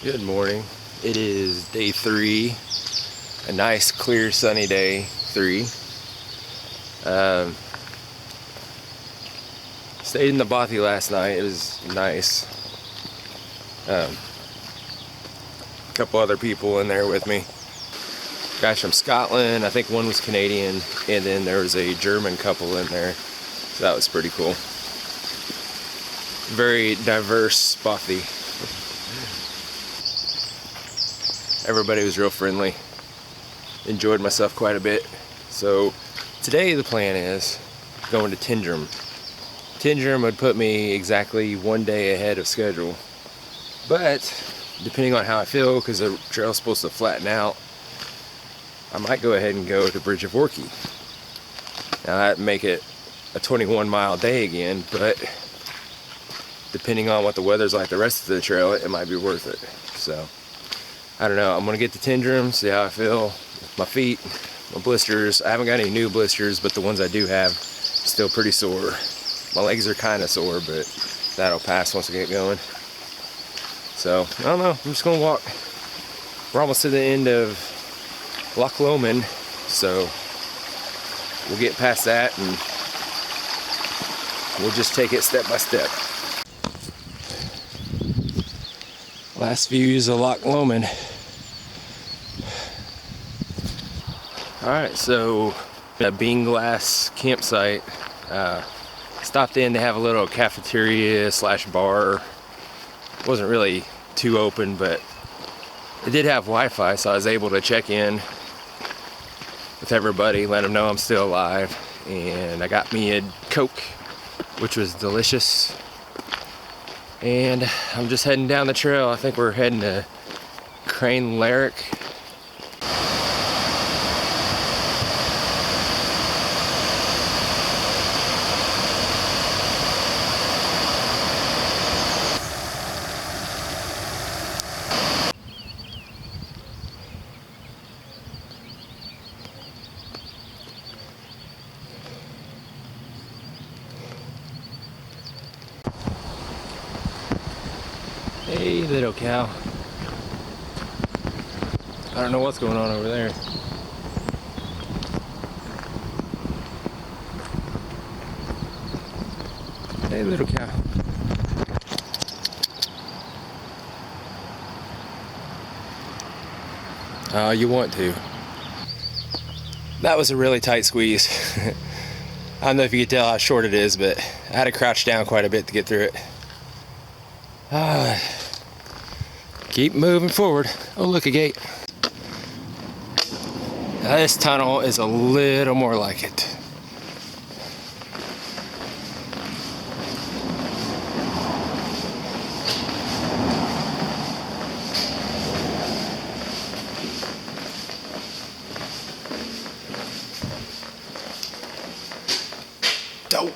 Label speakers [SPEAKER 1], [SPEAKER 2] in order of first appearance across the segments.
[SPEAKER 1] Good morning. It is day 3, a nice clear sunny day 3. Stayed in the bothy last night. It was nice. A couple other people in there with me. Guys from Scotland, I think one was Canadian, and then there was a German couple in there. So that was pretty cool. Very diverse bothy. Everybody was real friendly. Enjoyed myself quite a bit. So today the plan is going to Tyndrum. Tyndrum would put me exactly 1 day ahead of schedule. But depending on how I feel, because the trail's supposed to flatten out, I might go ahead and go to Bridge of Orchy. Now that'd make it a 21-mile day again, but depending on what the weather's like the rest of the trail, it might be worth it. So I don't know. I'm gonna get to Tyndrum, see how I feel. My feet, my blisters. I haven't got any new blisters, but the ones I do have, still pretty sore. My legs are kind of sore, but that'll pass once I get going. So I don't know. I'm just gonna walk. We're almost to the end of Loch Lomond, so we'll get past that and we'll just take it step by step. Last views of Loch Lomond. Alright, so a bean glass campsite. Stopped in to have a little cafeteria / bar. Wasn't really too open, but it did have Wi-Fi, so I was able to check in with everybody, let them know I'm still alive, and I got me a Coke, which was delicious. And I'm just heading down the trail. I think we're heading to Rannoch. Hey, little cow. I don't know what's going on over there. Hey, little cow. Oh, you want to. That was a really tight squeeze. I don't know if you could tell how short it is, but I had to crouch down quite a bit to get through it. Keep moving forward. Oh, look, a gate. Now, this tunnel is a little more like it. Dope.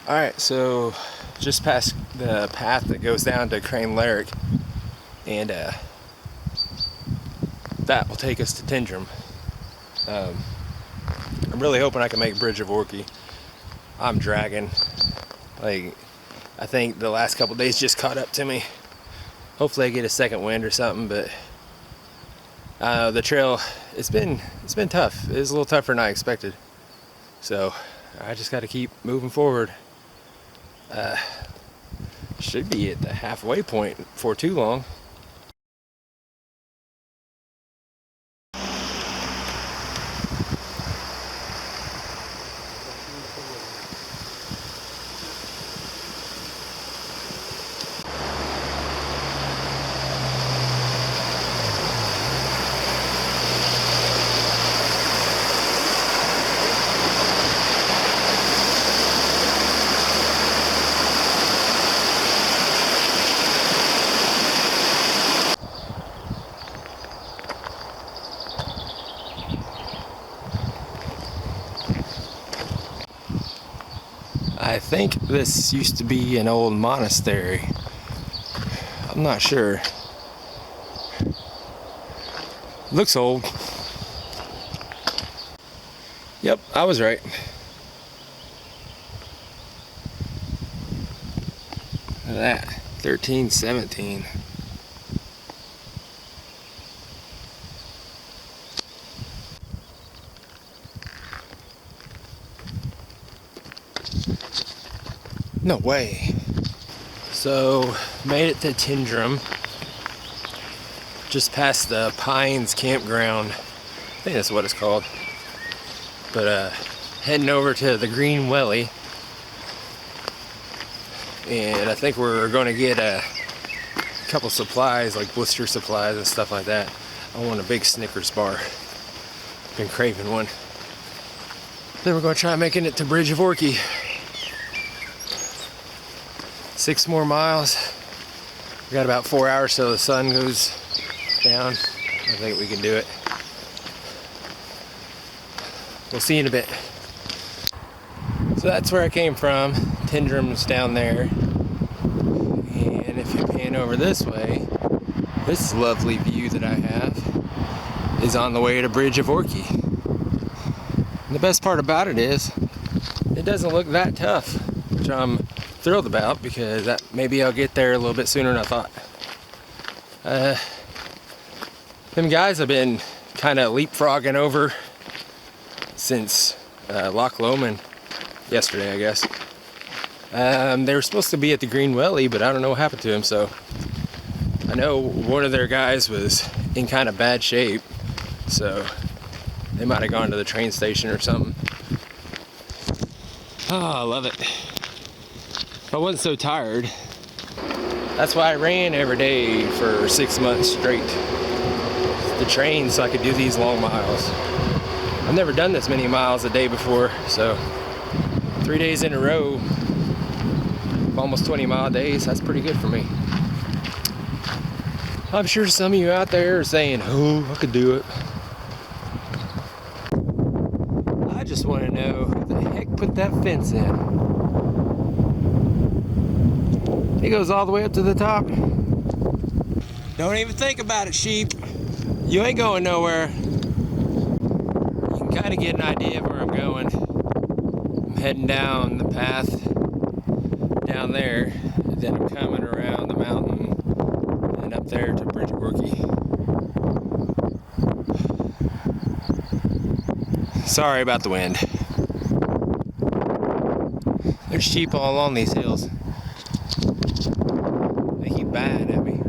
[SPEAKER 1] Alright, so just past the path that goes down to Rannoch, and that will take us to Tyndrum. I'm really hoping I can make Bridge of Orchy. I'm dragging. Like, I think the last couple days just caught up to me. Hopefully I get a second wind or something, but the trail, it's been tough. It was a little tougher than I expected. So I just got to keep moving forward. Should be at the halfway point for too long. I think this used to be an old monastery. I'm not sure. Looks old. Yep, I was right. Look at that, 1317. No way. So, made it to Tyndrum. Just past the Pines campground. I think that's what it's called. But heading over to the Green Welly. And I think we're going to get a couple supplies, like blister supplies and stuff like that. I want a big Snickers bar. Been craving one. Then we're going to try making it to Bridge of Orchy. 6 more miles. We got about 4 hours till the sun goes down. I think we can do it. We'll see you in a bit. So that's where I came from. Tyndrum's down there. And if you pan over this way, this lovely view that I have is on the way to Bridge of Orchy. And the best part about it is, it doesn't look that tough, which I'm thrilled about because maybe I'll get there a little bit sooner than I thought. Them guys have been kind of leapfrogging over since Loch Lomond yesterday, I guess. They were supposed to be at the Green Welly, but I don't know what happened to him. So I know one of their guys was in kind of bad shape, so they might have gone to the train station or something. Oh, I love it. If I wasn't so tired, that's why I ran every day for 6 months straight. The train, so I could do these long miles. I've never done this many miles a day before, so 3 days in a row, almost 20-mile days, that's pretty good for me. I'm sure some of you out there are saying, oh, I could do it. I just want to know who the heck put that fence in. It goes all the way up to the top. Don't even think about it, sheep. You ain't going nowhere. You can kind of get an idea of where I'm going. I'm heading down the path down there, then I'm coming around the mountain and up there to Bridge of Orchy. Sorry about the wind. There's sheep all along these hills. They keep buying at me.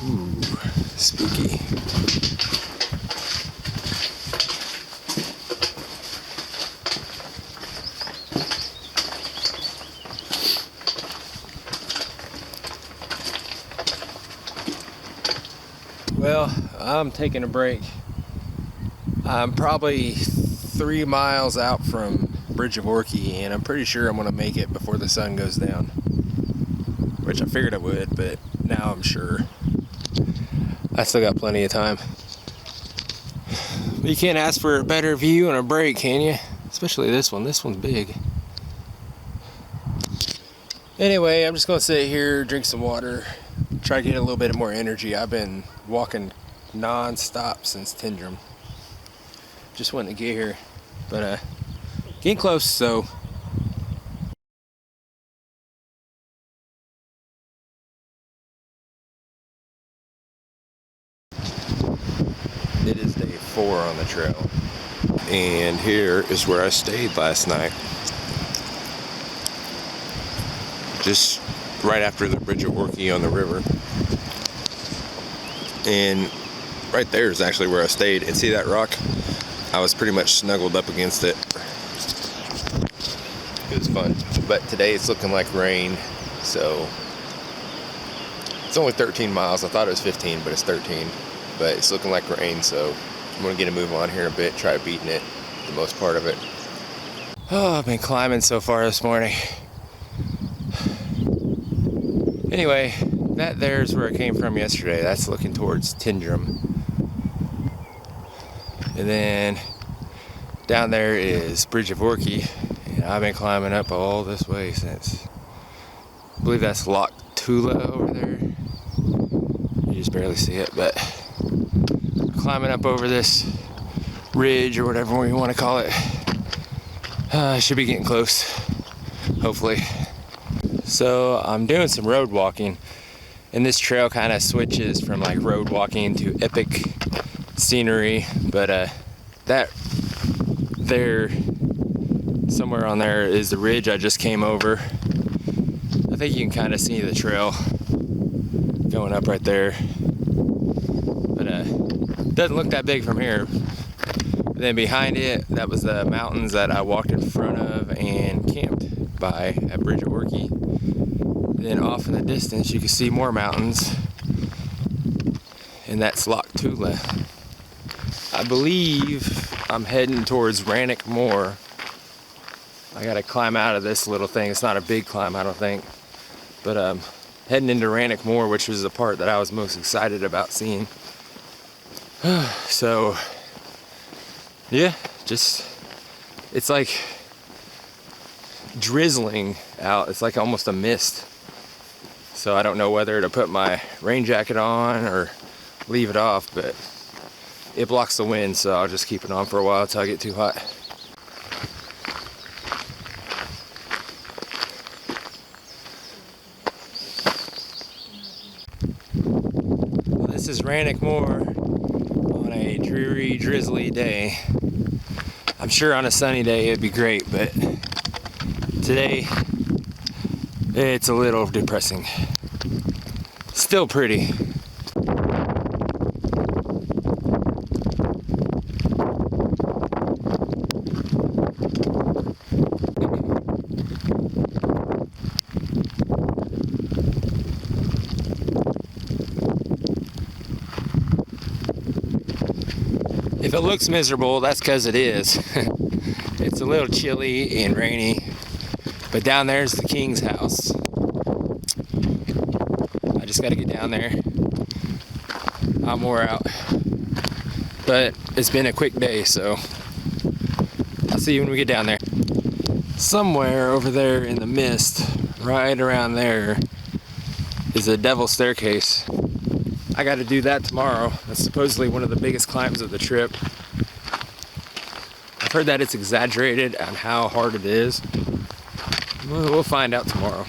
[SPEAKER 1] Ooh, spooky. Well, I'm taking a break. I'm probably 3 miles out from Bridge of Orchy, and I'm pretty sure I'm going to make it before the sun goes down. Which I figured I would, but now I'm sure. I still got plenty of time. But you can't ask for a better view on a break, can you? Especially this one. This one's big. Anyway, I'm just going to sit here, drink some water, try to get a little bit more energy. I've been walking non-stop since Tyndrum. Just wanted to get here, but getting close, so. It is day 4 on the trail, and here is where I stayed last night. Just right after the Bridge of Orchy on the river. And right there is actually where I stayed. And see that rock? I was pretty much snuggled up against it. It was fun. But today it's looking like rain, so it's only 13 miles. I thought it was 15, but it's 13. But it's looking like rain, so I'm gonna get a move on here in a bit, try beating it the most part of it. Oh, I've been climbing so far this morning. Anyway, that there's where I came from yesterday. That's looking towards Tyndrum. And then down there is Bridge of Orchy, and I've been climbing up all this way since, I believe that's Loch Tula over there. You just barely see it, but climbing up over this ridge or whatever you want to call it. Should be getting close, hopefully. So I'm doing some road walking, and this trail kind of switches from like road walking to epic scenery, but that there, somewhere on there is the ridge I just came over. I think you can kind of see the trail going up right there, but doesn't look that big from here. Then behind it, that was the mountains that I walked in front of and camped by at Bridge of Orchy. Then off in the distance, you can see more mountains, and that's Loch Tula. I believe I'm heading towards Rannoch Moor. I gotta climb out of this little thing. It's not a big climb, I don't think, but heading into Rannoch Moor, which was the part that I was most excited about seeing. So yeah, just, it's like drizzling out. It's like almost a mist. So I don't know whether to put my rain jacket on or leave it off, but it blocks the wind, so I'll just keep it on for a while until I get too hot. Well, this is Rannoch Moor on a dreary, drizzly day. I'm sure on a sunny day it'd be great, but today it's a little depressing. Still pretty. If it looks miserable, that's because it is. It's a little chilly and rainy, but down there's the king's house. I just got to get down there. I'm wore out, but it's been a quick day, so I'll see you when we get down there. Somewhere over there in the mist, right around there, is a devil's staircase. I got to do that tomorrow. That's supposedly one of the biggest climbs of the trip. I've heard that it's exaggerated on how hard it is. We'll find out tomorrow.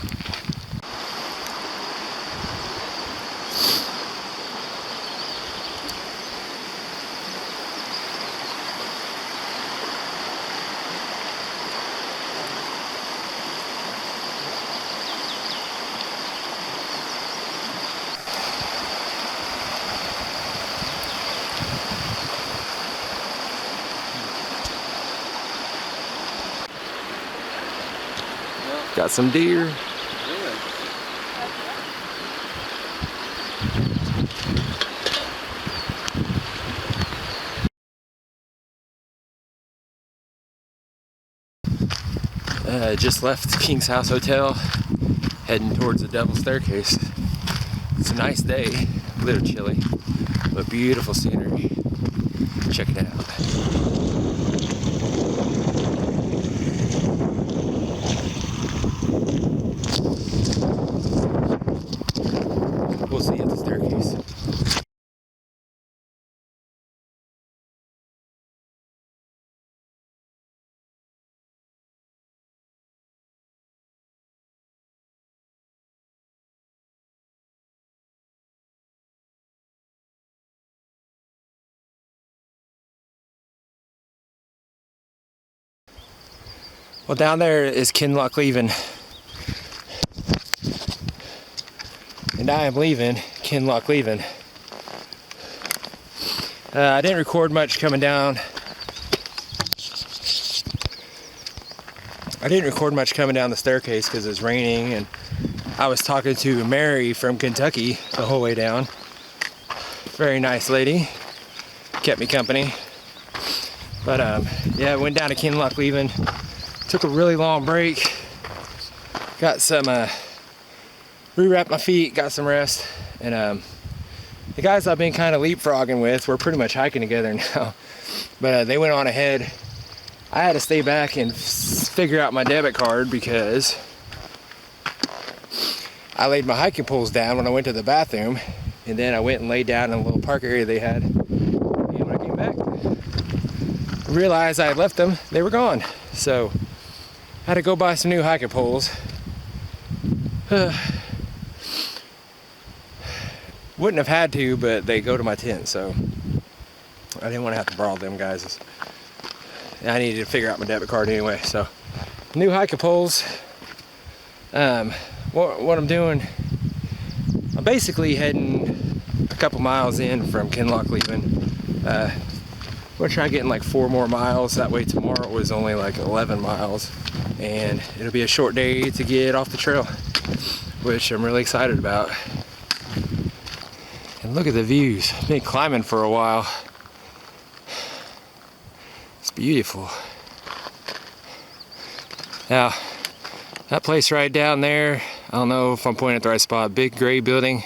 [SPEAKER 1] Got some deer. Just left King's House Hotel, heading towards the Devil's Staircase. It's a nice day, a little chilly, but beautiful scenery. Check it out. We'll see at the staircase. Well, down there is Kinloch leaving, and I am leaving Kinloch leaving. I didn't record much coming down. The staircase because it's raining, and I was talking to Mary from Kentucky the whole way down. Very nice lady, kept me company. But yeah, went down to Kinloch leaving. Took a really long break. Got some, rewrapped my feet, got some rest, and the guys I've been kind of leapfrogging with, we're pretty much hiking together now. But they went on ahead. I had to stay back and figure out my debit card because I laid my hiking poles down when I went to the bathroom, and then I went and laid down in a little park area they had. And when I came back, I realized I had left them, they were gone. So I had to go buy some new hiking poles. Wouldn't have had to, but they go to my tent, so I didn't want to have to borrow them guys. I needed to figure out my debit card anyway, so new hiking poles. What I'm doing, I'm basically heading a couple miles in from Kinloch leaving. I'm gonna try getting like 4 more miles. That way tomorrow was only like 11 miles, and it'll be a short day to get off the trail, which I'm really excited about. And look at the views. Been climbing for a while. It's beautiful. Now, that place right down there, I don't know if I'm pointing at the right spot, big gray building,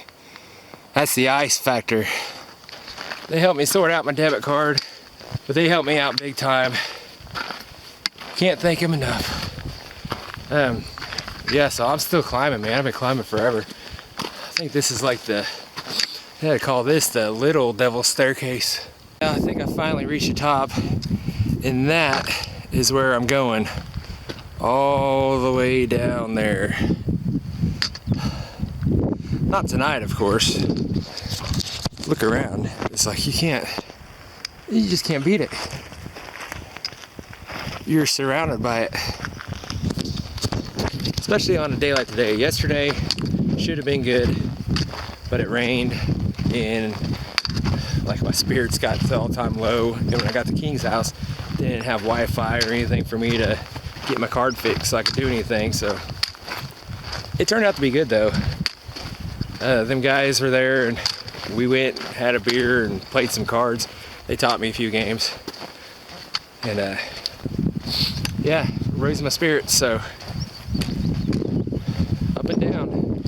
[SPEAKER 1] that's the ice factor. They helped me sort out my debit card, but they helped me out big time. Can't thank them enough. Yeah, so I'm still climbing, man. I've been climbing forever. I think this is like the, I had to call this the Little Devil's Staircase. Now I think I finally reached the top, and that is where I'm going. All the way down there. Not tonight, of course. Look around. It's like you just can't beat it. You're surrounded by it. Especially on a day like today. Yesterday should have been good, but it rained and like my spirits got to all-time low. And when I got to King's house, they didn't have Wi-Fi or anything for me to get my card fixed so I could do anything. So it turned out to be good though. Them guys were there and we went, had a beer and played some cards. They taught me a few games. And yeah, raised my spirits, so up and down.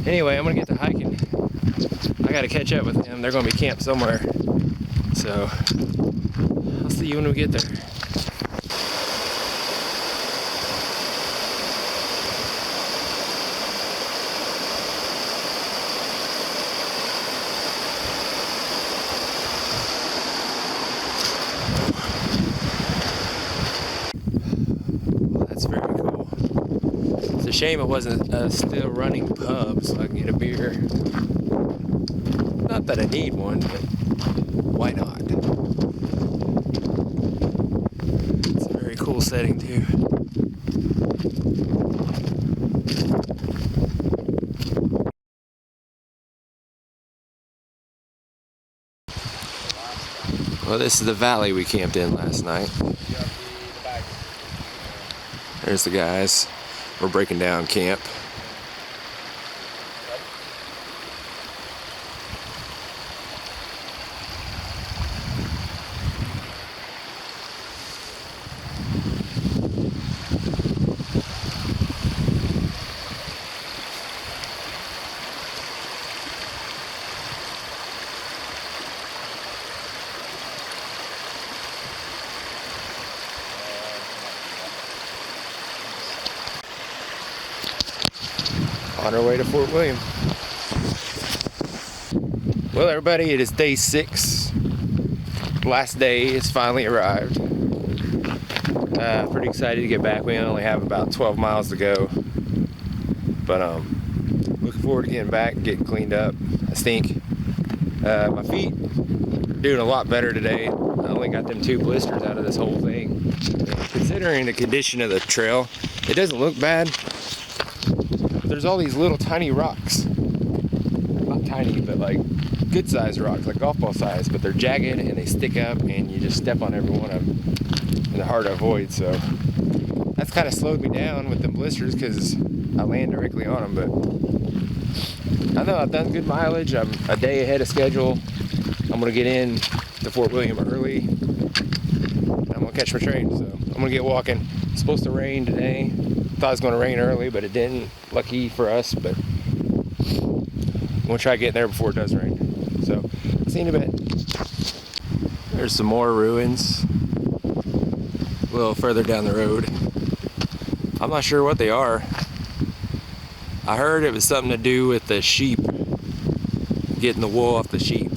[SPEAKER 1] Anyway, I'm gonna get to hiking. I gotta catch up with them. They're gonna be camped somewhere. So I'll see you when we get there. That's very cool. It's a shame it wasn't a still running pub so I can get a beer. Not that I need one, but why not? It's a very cool setting too. Well, this is the valley we camped in last night. There's the guys. We're breaking down camp. On our way to Fort William. Well, everybody, it is day 6. Last day has finally arrived. Pretty excited to get back. We only have about 12 miles to go. But looking forward to getting back and getting cleaned up. I stink. My feet are doing a lot better today. I only got them 2 blisters out of this whole thing. Considering the condition of the trail, it doesn't look bad. There's all these little tiny rocks. Not tiny, but like good sized rocks, like golf ball size, but they're jagged and they stick up and you just step on every one of them. And they're hard to avoid, so that's kind of slowed me down with them blisters because I land directly on them. But I know I've done good mileage. I'm a day ahead of schedule. I'm gonna get in to Fort William early. And I'm gonna catch my train, so I'm gonna get walking. It's supposed to rain today. Thought it was going to rain early, but it didn't. Lucky for us, but I'm We'll try getting there before it does rain. So, see you in a bit. There's some more ruins a little further down the road. I'm not sure what they are. I heard it was something to do with the sheep, getting the wool off the sheep.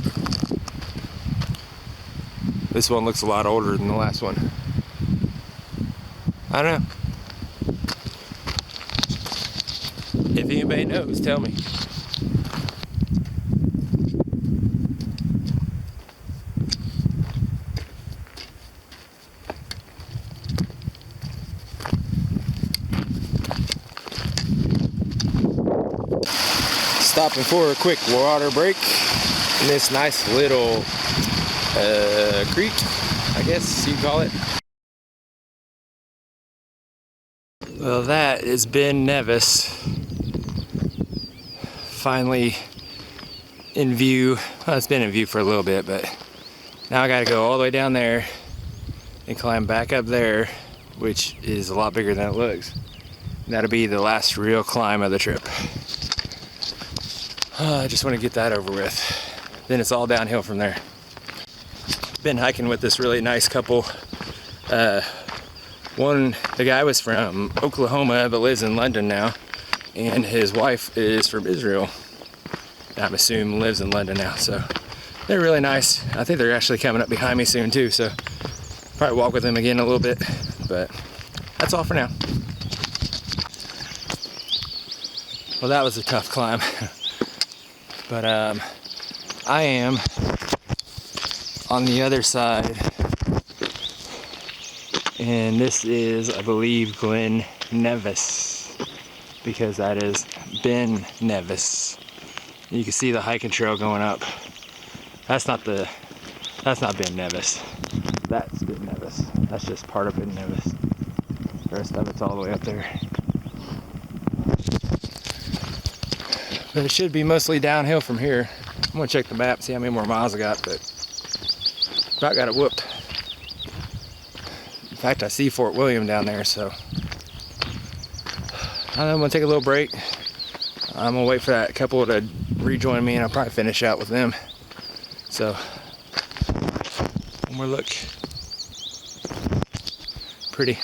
[SPEAKER 1] This one looks a lot older than the last one. I don't know. If anybody knows, tell me. Stopping for a quick water break in this nice little creek, I guess you call it. Well, that is Ben Nevis. Finally in view. Well, it's been in view for a little bit, but now I gotta go all the way down there and climb back up there, which is a lot bigger than it looks. That'll be the last real climb of the trip. I just want to get that over with. Then it's all downhill from there. Been hiking with this really nice couple. The guy was from Oklahoma but lives in London now, and his wife is from Israel. I'm assuming lives in London now, so they're really nice. I think they're actually coming up behind me soon too, so probably walk with them again a little bit, but that's all for now. Well, that was a tough climb. But I am on the other side, and this is, I believe, Glen Nevis, because that is Ben Nevis. You can see the hiking trail going up. That's not Ben Nevis. That's Ben Nevis. That's just part of Ben Nevis. The rest of it's all the way up there. But it should be mostly downhill from here. I'm gonna check the map, see how many more miles I got, but about got it whooped. In fact, I see Fort William down there, so I'm gonna take a little break. I'm gonna wait for that couple to rejoin me, and I'll probably finish out with them. So, one more look. Pretty.